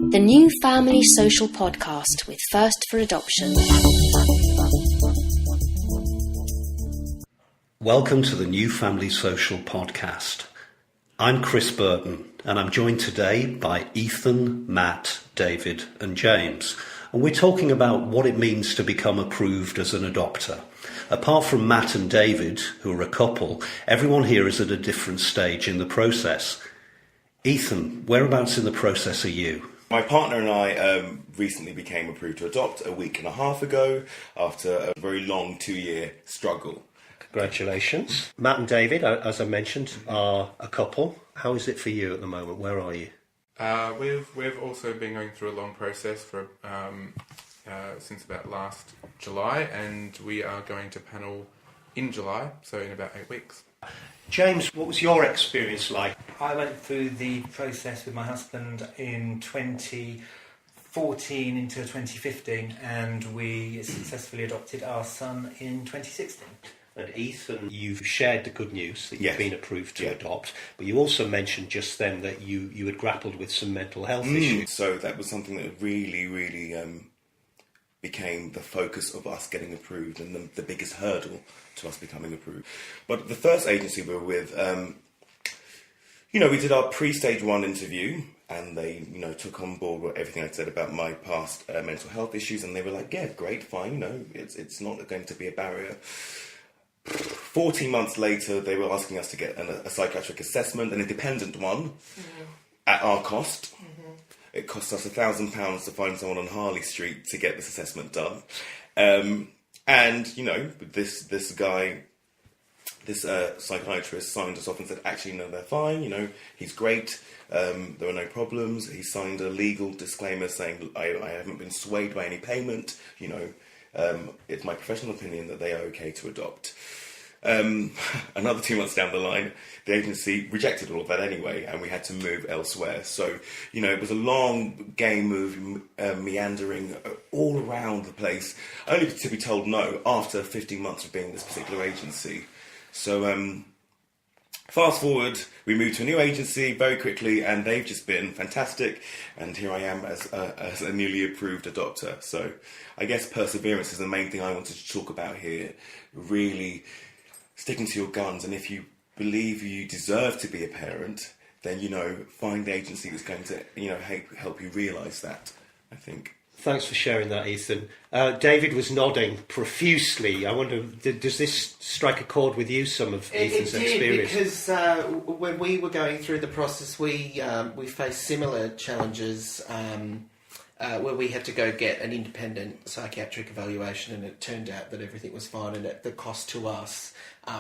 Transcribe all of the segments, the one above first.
The New Family Social Podcast with First for Adoption. Welcome to the New Family Social Podcast. I'm Chris Burton, and I'm joined today by Ethan, Matt, David and James. And we're talking about what it means to become approved as an adopter. Apart from Matt and David, who are a couple, everyone here is at a different stage in the process. Ethan, whereabouts in the process are you? My partner and I recently became approved to adopt a week and a half ago after a very long 2-year struggle. Congratulations. Matt and David, as I mentioned, are a couple. How is it for you at the moment? Where are you? We've also been going through a long process for since about last July, and we are going to panel in July, so in about 8 weeks. James, what was your experience like? I went through the process with my husband in 2014 into 2015, and we successfully adopted our son in 2016. And Ethan, you've shared the good news that you've Yes. been approved to adopt, but you also mentioned just then that you had grappled with some mental health issues. So that was something that really became the focus of us getting approved and the biggest hurdle to us becoming approved. But the first agency we were with, we did our pre-stage 1 interview, and they, took on board everything I said about my past mental health issues, and they were like, yeah, great, fine, it's not going to be a barrier. 14 months later, they were asking us to get a psychiatric assessment, an independent one, at our cost. It cost us £1,000 to find someone on Harley Street to get this assessment done. This guy, this psychiatrist signed us off and said, actually, no, they're fine, he's great, there are no problems. He signed a legal disclaimer saying, I haven't been swayed by any payment, it's my professional opinion that they are okay to adopt. Another 2 months down the line, the agency rejected all of that anyway, and we had to move elsewhere. So, it was a long game of meandering all around the place, only to be told no after 15 months of being this particular agency. So, fast forward, we moved to a new agency very quickly, and they've just been fantastic, and here I am as a newly approved adopter. So, I guess perseverance is the main thing I wanted to talk about here, really sticking to your guns, and if you believe you deserve to be a parent, then, find the agency that's going to, help you realise that, I think. Thanks for sharing that, Ethan. David was nodding profusely. I wonder, does this strike a chord with you, some of Ethan's experience? Because when we were going through the process, we faced similar challenges where we had to go get an independent psychiatric evaluation, and it turned out that everything was fine, and at the cost to us.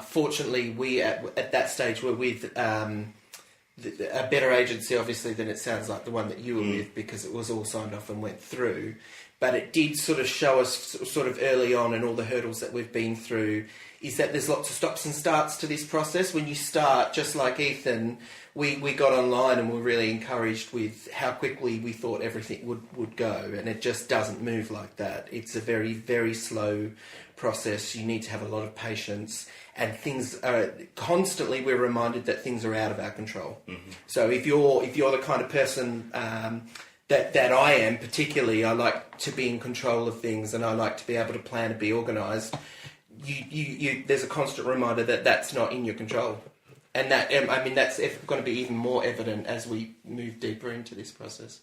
Fortunately, we at that stage were with a better agency, obviously, than it sounds like the one that you were with, because it was all signed off and went through. But it did sort of show us sort of early on, and all the hurdles that we've been through, is that there's lots of stops and starts to this process. When you start, just like Ethan, we got online and were really encouraged with how quickly we thought everything would go, and it just doesn't move like that. It's a very, very slow process. You need to have a lot of patience, and things are constantly, we're reminded that things are out of our control. So if you're the kind of person that I am, particularly, I like to be in control of things, and I like to be able to plan and be organised. You there's a constant reminder that that's not in your control, and that that's going to be even more evident as we move deeper into this process.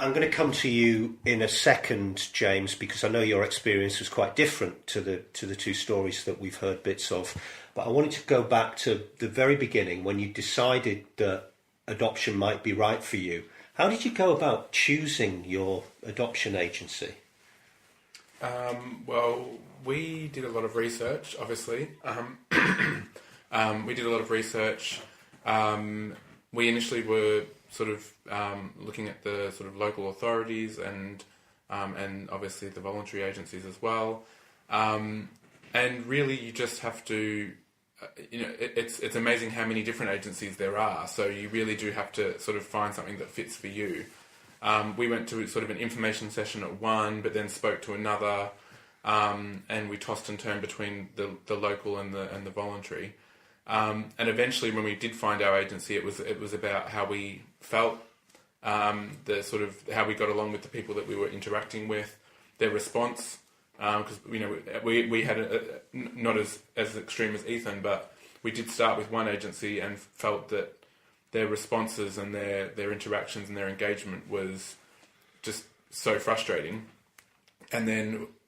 I'm going to come to you in a second, James, because I know your experience was quite different to the two stories that we've heard bits of. But I wanted to go back to the very beginning, when you decided that adoption might be right for you. How did you go about choosing your adoption agency? Well, we did a lot of research, obviously. We did a lot of research. We initially were sort of looking at the sort of local authorities and obviously the voluntary agencies as well. And really, you just have to, it's amazing how many different agencies there are. So you really do have to sort of find something that fits for you. We went to sort of an information session at one, but then spoke to another, and we tossed and turned between the local and the voluntary. And eventually, when we did find our agency, it was about how we felt the sort of how we got along with the people that we were interacting with, their response, because we had not as extreme as Ethan, but we did start with one agency and felt that their responses and their interactions and their engagement was just so frustrating. And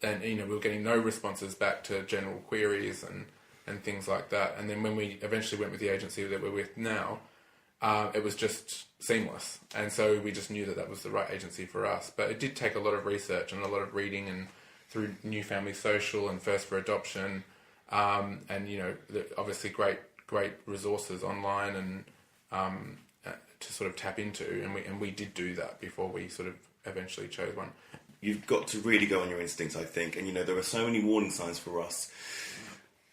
we were getting no responses back to general queries and things like that. And then when we eventually went with the agency that we're with now, it was just seamless. And so we just knew that was the right agency for us. But it did take a lot of research and a lot of reading, and through New Family Social and First for Adoption, and obviously great resources online and to sort of tap into. And we did do that before we sort of eventually chose one. You've got to really go on your instincts, I think. And, there are so many warning signs for us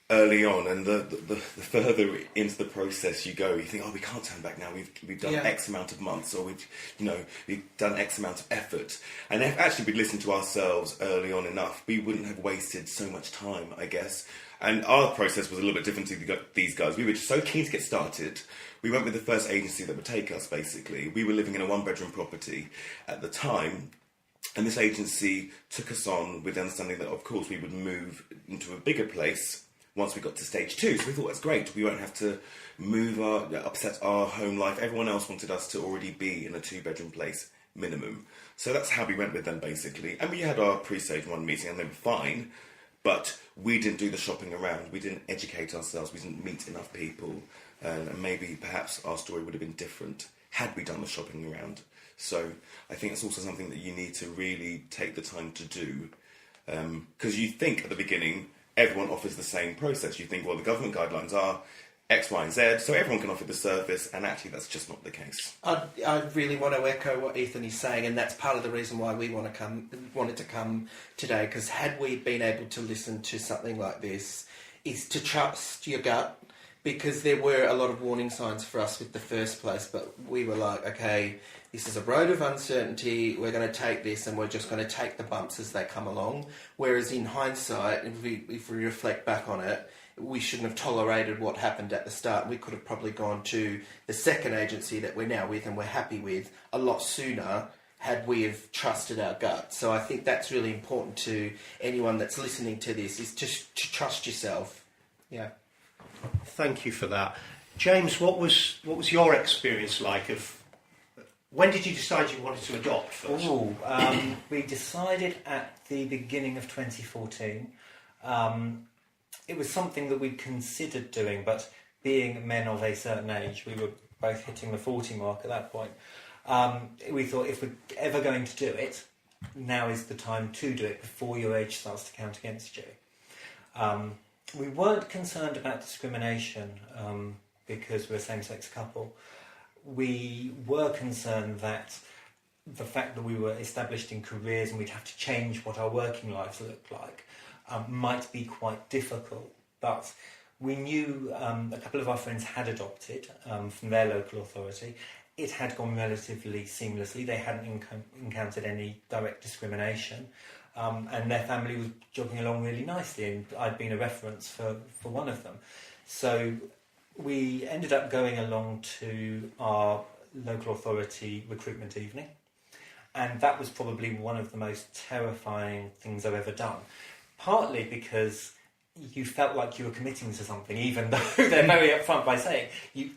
early on. And the further into the process you go, you think, we can't turn back now. We've done X amount of months, or we've done X amount of effort. And if actually we'd listened to ourselves early on enough, we wouldn't have wasted so much time, I guess. And our process was a little bit different to these guys. We were just so keen to get started. We went with the first agency that would take us, basically. We were living in a one-bedroom property at the time. And this agency took us on with the understanding that, of course, we would move into a bigger place once we got to stage 2. So we thought, that's great. We won't have to upset our home life. Everyone else wanted us to already be in a 2-bedroom place minimum. So that's how we went with them, basically. And we had our pre-stage 1 meeting, and they were fine. But we didn't do the shopping around. We didn't educate ourselves. We didn't meet enough people. And maybe, perhaps, our story would have been different had we done the shopping around. So I think it's also something that you need to really take the time to do. Because you think at the beginning, everyone offers the same process. You think, well, the government guidelines are X, Y, and Z, so everyone can offer the service, and actually that's just not the case. I really want to echo what Ethan is saying, and that's part of the reason why we wanted to come today, because had we been able to listen to something like this, is to trust your gut, because there were a lot of warning signs for us with the first place, but we were like, okay, this is a road of uncertainty, we're going to take this and we're just going to take the bumps as they come along. Whereas in hindsight, if we reflect back on it, we shouldn't have tolerated what happened at the start. We could have probably gone to the second agency that we're now with and we're happy with a lot sooner had we have trusted our gut. So I think that's really important to anyone that's listening to this, is to trust yourself. Yeah. Thank you for that. James, what was your experience like of... When did you decide you wanted to adopt first? We decided at the beginning of 2014. It was something that we'd considered doing, but being men of a certain age, we were both hitting the 40 mark at that point. We thought if we're ever going to do it, now is the time to do it before your age starts to count against you. We weren't concerned about discrimination because we're a same-sex couple. We were concerned that the fact that we were established in careers and we'd have to change what our working lives looked like might be quite difficult. But we knew a couple of our friends had adopted from their local authority. It had gone relatively seamlessly. They hadn't encountered any direct discrimination. And their family was jogging along really nicely, and I'd been a reference for one of them. So we ended up going along to our local authority recruitment evening, and that was probably one of the most terrifying things I've ever done. Partly because you felt like you were committing to something, even though they're very upfront by saying,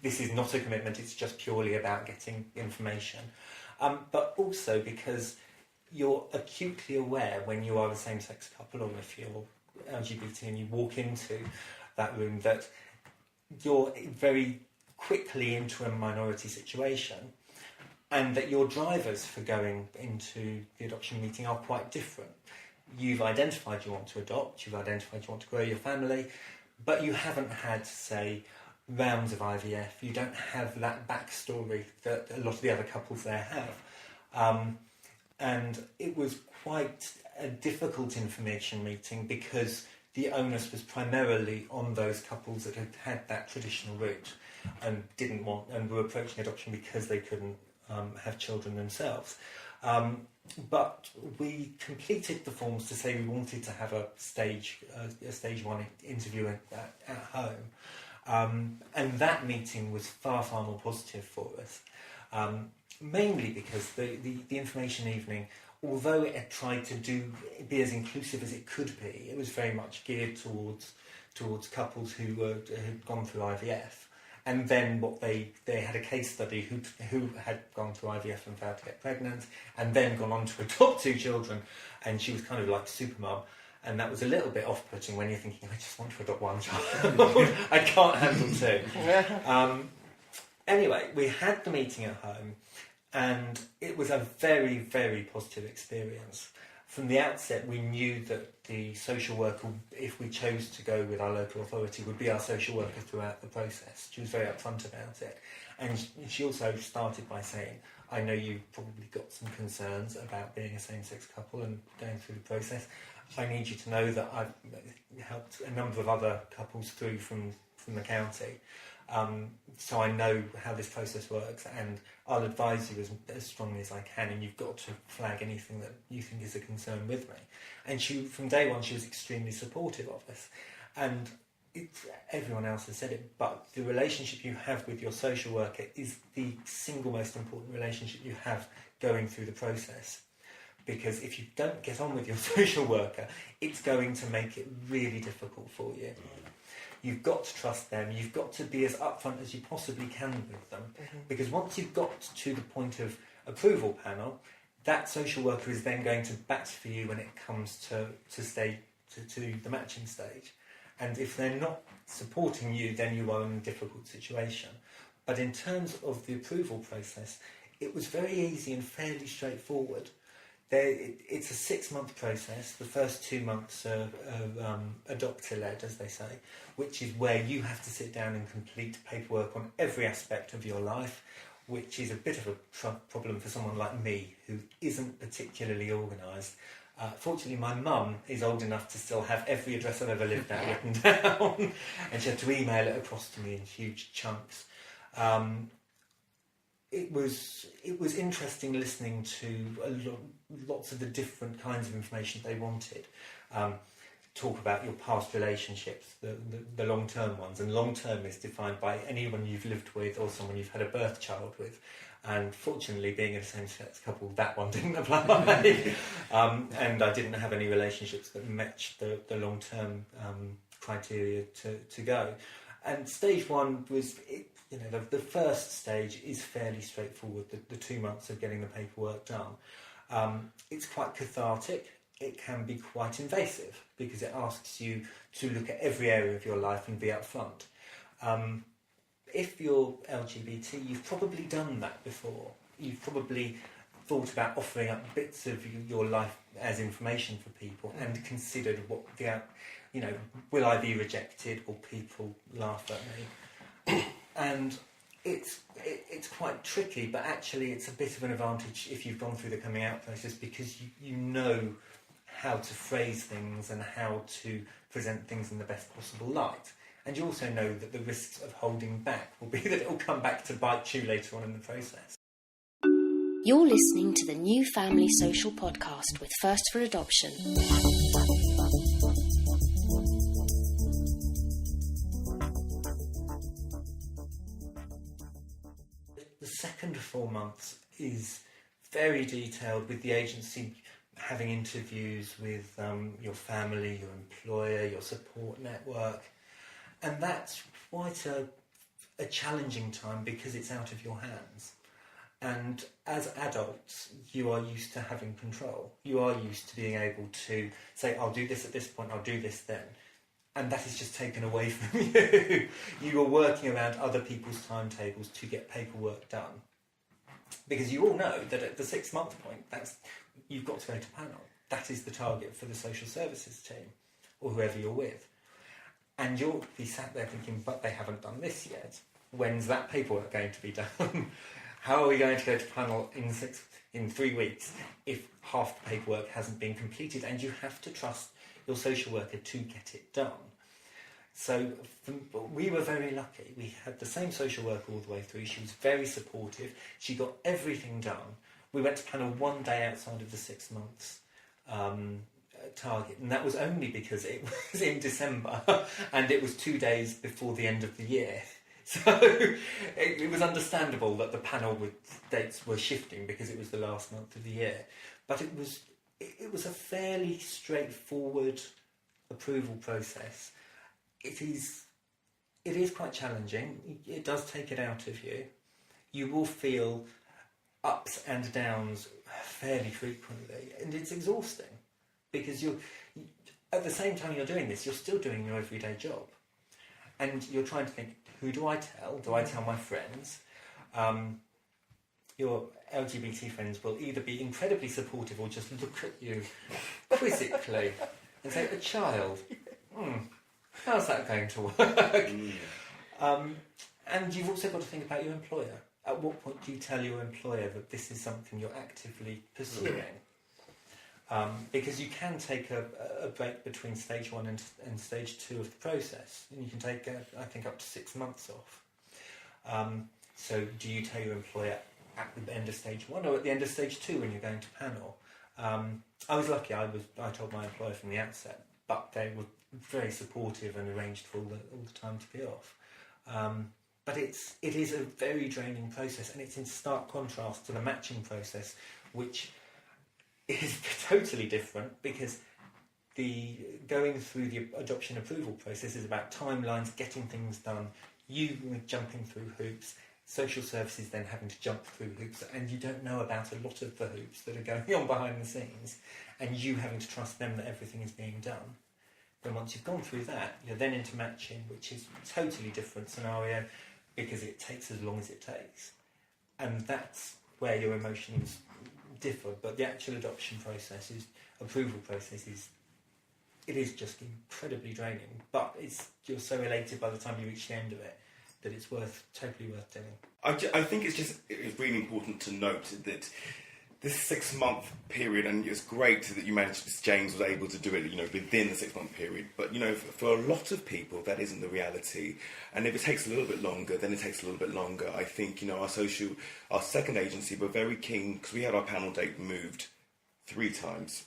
this is not a commitment, it's just purely about getting information. But also because you're acutely aware when you are a same-sex couple, or if you're LGBT and you walk into that room, that you're very quickly into a minority situation, and that your drivers for going into the adoption meeting are quite different. You've identified you want to adopt, you've identified you want to grow your family, but you haven't had, say, rounds of IVF. You don't have that backstory that a lot of the other couples there have. And it was quite a difficult information meeting because the onus was primarily on those couples that had had that traditional route and didn't want, and were approaching adoption because they couldn't have children themselves. But we completed the forms to say we wanted to have a stage 1 interview at home. And that meeting was far, far more positive for us. mainly because the information evening, although it had tried to be as inclusive as it could be, it was very much geared towards couples who had gone through IVF. And then they had a case study who had gone through IVF and failed to get pregnant, and then gone on to adopt 2 children, and she was kind of like super mum. And that was a little bit off-putting when you're thinking, I just want to adopt 1 child. I can't handle 2. Anyway, we had the meeting at home, and it was a very, very positive experience. From the outset, we knew that the social worker, if we chose to go with our local authority, would be our social worker throughout the process. She was very upfront about it. And she also started by saying, I know you've probably got some concerns about being a same-sex couple and going through the process. I need you to know that I've helped a number of other couples through from the county. So I know how this process works, and I'll advise you as strongly as I can, and you've got to flag anything that you think is a concern with me. And she, from day one, she was extremely supportive of this. And everyone else has said it, but the relationship you have with your social worker is the single most important relationship you have going through the process. Because if you don't get on with your social worker, it's going to make it really difficult for you. You've got to trust them. You've got to be as upfront as you possibly can with them. Because once you've got to the point of approval panel, that social worker is then going to bat for you when it comes to the matching stage. And if they're not supporting you, then you are in a difficult situation. But in terms of the approval process, it was very easy and fairly straightforward. It's a 6-month process. The first 2 months are adopter-led, as they say, which is where you have to sit down and complete paperwork on every aspect of your life, which is a bit of a problem for someone like me, who isn't particularly organised. Fortunately, my mum is old enough to still have every address I've ever lived at written down, and she had to email it across to me in huge chunks. It was interesting listening to lots of the different kinds of information they wanted. Talk about your past relationships, the long-term ones, and long-term is defined by anyone you've lived with or someone you've had a birth child with. And fortunately, being in a same-sex couple, that one didn't apply. And I didn't have any relationships that matched the long-term criteria to go. And stage 1 was, the first stage is fairly straightforward, the 2 months of getting the paperwork done. It's quite cathartic. It can be quite invasive because it asks you to look at every area of your life and be upfront. If you're LGBT, you've probably done that before. You've probably thought about offering up bits of your life as information for people and considered what will I be rejected? Will people laugh at me? And it's quite tricky, but actually it's a bit of an advantage if you've gone through the coming out process, because you know how to phrase things and how to present things in the best possible light. And you also know that the risks of holding back will be that it will come back to bite you later on in the process. You're listening to the New Family Social Podcast with First for Adoption. The second 4 months is very detailed, with the agency having interviews with your family, your employer, your support network. And that's quite a challenging time because it's out of your hands. And as adults, you are used to having control. You are used to being able to say, I'll do this at this point, I'll do this then. And that is just taken away from you. You are working around other people's timetables to get paperwork done. Because you all know that at the 6-month point, you've got to go to panel. That is the target for the social services team, or whoever you're with. And you'll be sat there thinking, but they haven't done this yet. When's that paperwork going to be done? How are we going to go to panel in 3 weeks if half the paperwork hasn't been completed? And you have to trust your social worker to get it done. So we were very lucky. We had the same social worker all the way through. She was very supportive. She got everything done. We went to panel 1 day outside of the 6 months target, and that was only because it was in December and it was 2 days before the end of the year. So it was understandable that the panel dates were shifting because it was the last month of the year. But it was a fairly straightforward approval process. It is quite challenging. It does take it out of you. You will feel ups and downs fairly frequently, and it's exhausting because at the same time you're doing this, you're still doing your everyday job, and you're trying to think, who do I tell? Do I tell my friends? Your LGBT friends will either be incredibly supportive or just look at you quizzically and say, a child, how's that going to work? And you've also got to think about your employer. At what point do you tell your employer that this is something you're actively pursuing? Because you can take a break between stage 1 and stage 2 of the process, and you can take, I think, up to 6 months off. So do you tell your employer at the end of stage 1 or at the end of stage 2 when you're going to panel? I was lucky. I told my employer from the outset, but they were very supportive and arranged for all the time to be off. But it is a very draining process, and it's in stark contrast to the matching process, which is totally different because going through the adoption approval process is about timelines, getting things done, you jumping through hoops, social services then having to jump through hoops, and you don't know about a lot of the hoops that are going on behind the scenes, and you having to trust them that everything is being done. Then once you've gone through that, you're then into matching, which is a totally different scenario because it takes as long as it takes. And that's where your emotions differ. But the actual adoption process, approval process, it is just incredibly draining. But you're so elated by the time you reach the end of it that it's totally worth doing. I think it's really important to note that this 6-month period, and it's great that you managed, James was able to do it, within the 6-month period. But, for a lot of people, that isn't the reality. And if it takes a little bit longer, then it takes a little bit longer. I think, our second agency were very keen, because we had our panel date moved 3 times.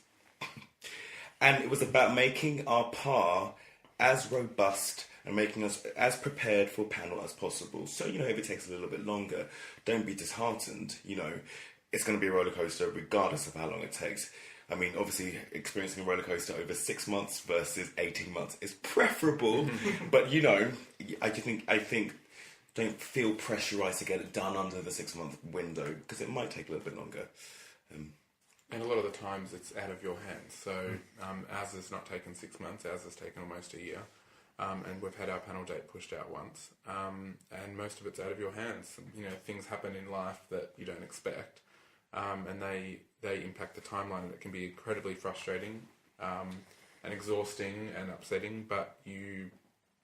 And it was about making our PAR as robust and making us as prepared for panel as possible. So, if it takes a little bit longer, don't be disheartened, It's going to be a roller coaster regardless of how long it takes. I mean, obviously, experiencing a roller coaster over 6 months versus 18 months is preferable. But, I think don't feel pressurised to get it done under the 6-month window because it might take a little bit longer. And a lot of the times it's out of your hands. So ours has not taken 6 months, ours has taken almost a year. And we've had our panel date pushed out once. And most of it's out of your hands. Things happen in life that you don't expect. And they impact the timeline, and it can be incredibly frustrating and exhausting and upsetting. But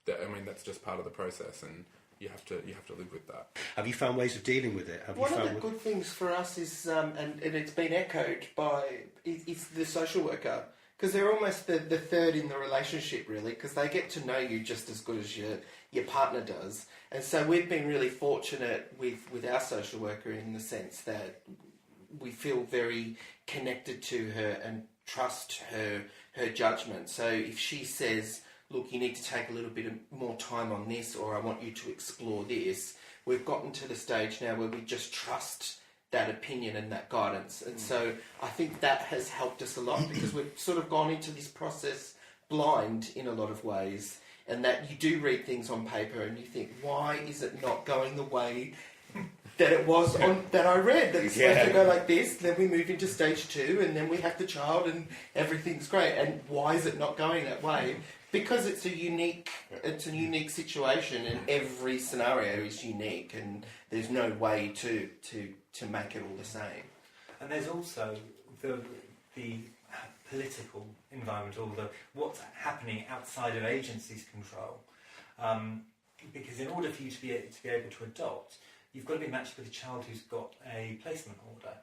that's just part of the process, and you have to live with that. Have you found ways of dealing with it? One of the good things for us is, and it's been echoed by, is the social worker, because they're almost the third in the relationship, really, because they get to know you just as good as your partner does. And so we've been really fortunate with our social worker in the sense that we feel very connected to her and trust her judgment. So if she says, look, you need to take a little bit more time on this, or I want you to explore this, we've gotten to the stage now where we just trust that opinion and that guidance. And so I think that has helped us a lot because we've sort of gone into this process blind in a lot of ways, and that you do read things on paper and you think, why is it not going the way that it was that I read, that it's supposed to go like this, then we move into stage 2 and then we have the child and everything's great, and why is it not going that way? Because it's a unique situation, and every scenario is unique, and there's no way to make it all the same. And there's also the political environment, or what's happening outside of agency's control. Because in order for you to be able to adopt, you've got to be matched with a child who's got a placement order.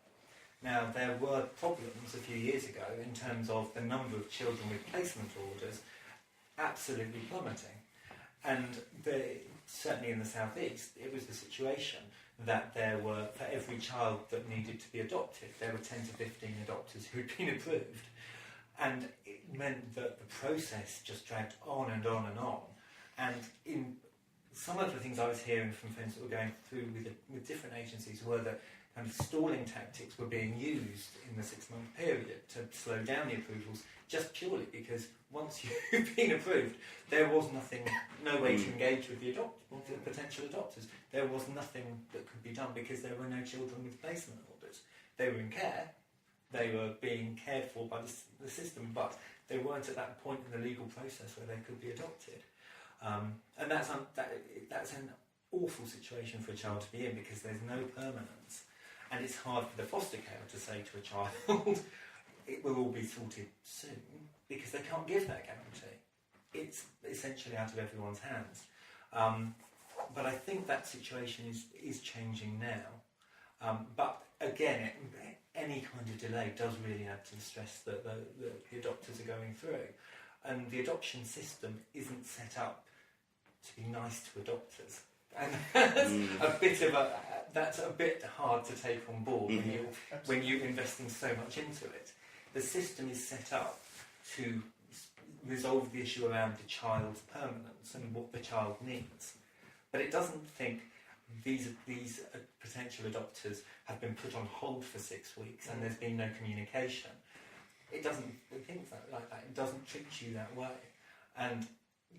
Now, there were problems a few years ago in terms of the number of children with placement orders absolutely plummeting. And certainly in the southeast, it was the situation that there were, for every child that needed to be adopted, there were 10 to 15 adopters who had been approved. And it meant that the process just dragged on and on and on. And in some of the things I was hearing from friends that were going through with different agencies were that kind of stalling tactics were being used in the 6-month period to slow down the approvals, just purely because once you've been approved, there was no way to engage with the potential adopters. There was nothing that could be done because there were no children with placement orders. They were in care, they were being cared for by the system, but they weren't at that point in the legal process where they could be adopted. And that's an awful situation for a child to be in because there's no permanence. And it's hard for the foster carer to say to a child, it will all be sorted soon, because they can't give that guarantee. It's essentially out of everyone's hands. But I think that situation is changing now. But again, any kind of delay does really add to the stress that the adopters are going through. And the adoption system isn't set up to be nice to adopters. And that's a bit hard to take on board when you're investing so much into it. The system is set up to resolve the issue around the child's permanence and what the child needs, but it doesn't think these potential adopters have been put on hold for 6 weeks and there's been no communication. It doesn't think like that. It doesn't treat you that way, and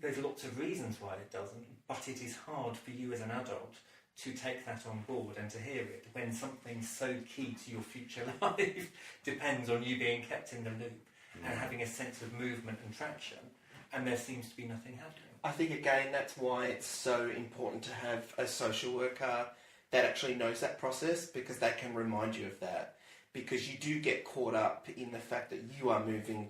there's lots of reasons why it doesn't, but it is hard for you as an adult to take that on board and to hear it when something so key to your future life depends on you being kept in the loop and having a sense of movement and traction, and there seems to be nothing happening. I think, again, that's why it's so important to have a social worker that actually knows that process, because they can remind you of that. Because you do get caught up in the fact that you are moving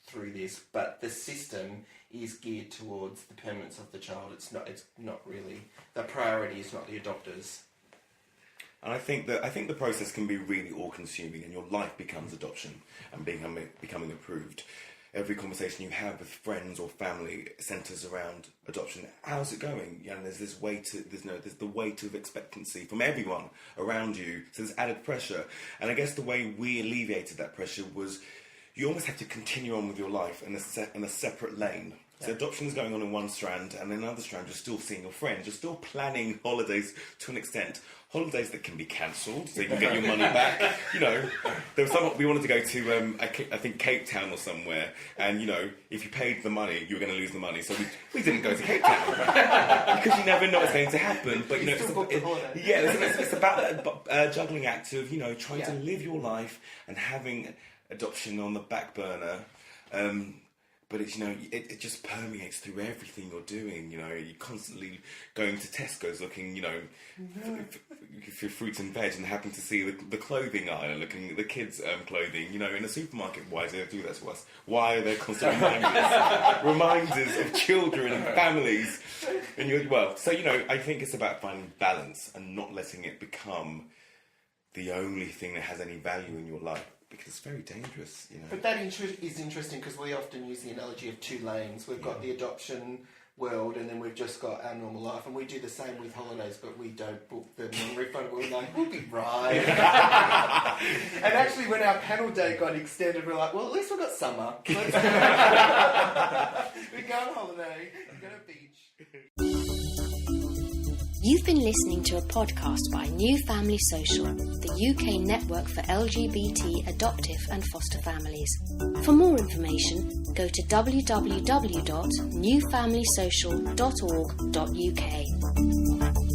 through this, but the system is geared towards the permanence of the child. It's not really, the priority is not the adopters. And I think the process can be really all-consuming, and your life becomes adoption and becoming approved. Every conversation you have with friends or family centres around adoption. How's it going? Yeah, and there's the weight of expectancy from everyone around you. So there's added pressure. And I guess the way we alleviated that pressure was you almost have to continue on with your life in a separate lane. So adoption is going on in one strand, and in another strand you're still seeing your friends. You're still planning holidays to an extent. Holidays that can be cancelled, so you can get your money back. You know, there was we wanted to go to, I think, Cape Town or somewhere, and, you know, if you paid the money, you were going to lose the money. So we didn't go to Cape Town, because you never know what's going to happen. But, you know, it's about that juggling act of, you know, trying to live your life and having adoption on the back burner. But it's, you know, it just permeates through everything you're doing. You know, you're constantly going to Tesco's looking, you know, for fruit and veg, and happen to see the clothing aisle, looking at the kids' clothing. You know, in a supermarket, why do they do that to us? Why are there constant reminders of children and families? And so, you know, I think it's about finding balance and not letting it become the only thing that has any value in your life. Because it's very dangerous, you know. But that is interesting, because we often use the analogy of two lanes. We've got the adoption world, and then we've just got our normal life. And we do the same with holidays, but we don't book the non-refundable. We're like, we'll be right. And actually, when our panel day got extended, we're like, well, at least we've got summer. We go on holiday, we go to the beach. You've been listening to a podcast by New Family Social, the UK network for LGBT, adoptive and foster families. For more information, go to www.newfamilysocial.org.uk.